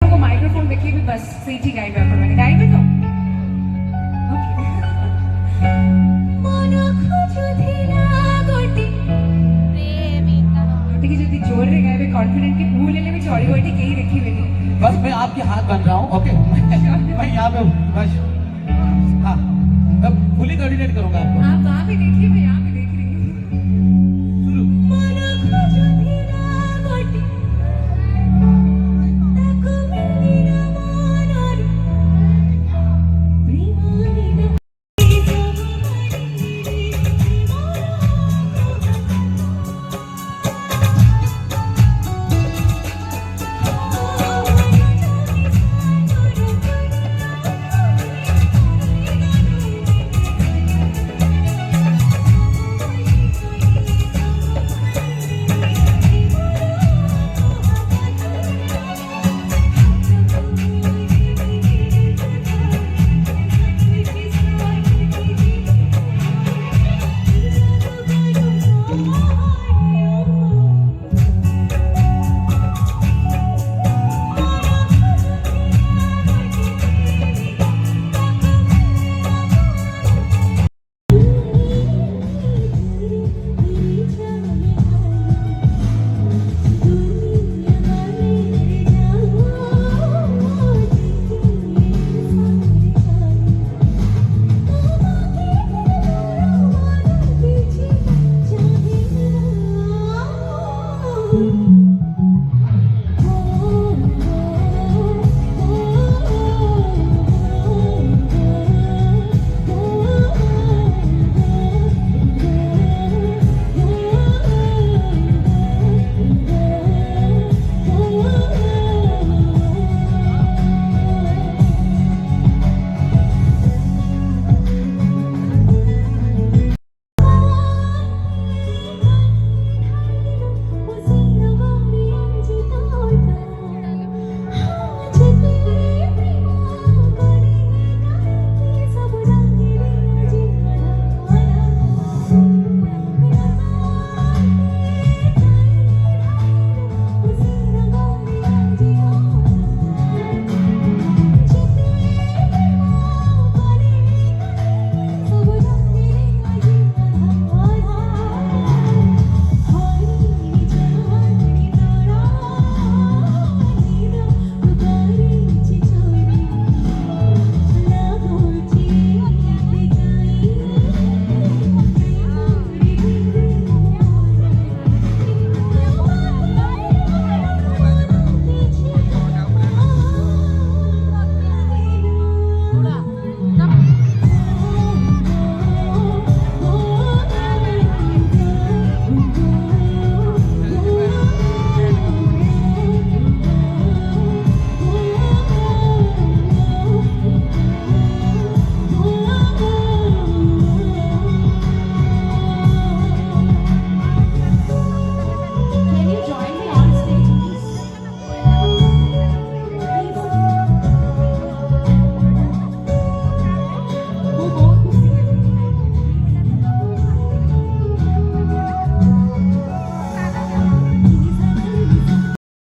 तुमको माइक्रोफोन देखिए भी बस ସେଇଠି ଗାଇବେ ଆପଣ ମାନେ ଗାଇବେ ତ ଓକେ ମନ ଖୋଜୁଥିଲା ଗୋଟି ପ୍ରେମିକା ଟିକେ ଯଦି ଜୋରରେ ଗାଇବେ କନଫିଡେଣ୍ଟଲି ଭୁଲ ହେଲେ ବି ଚଳିବ ଏଠି କେହି ଦେଖିବେନି बस मैं आपके हाथ बन रहा हूँ ओके मैं यहाँ पे बस हाँ मैं फुली कोऑर्डिनेट करूँगा आपको आप वहाँ पे देखिए मैं यहाँ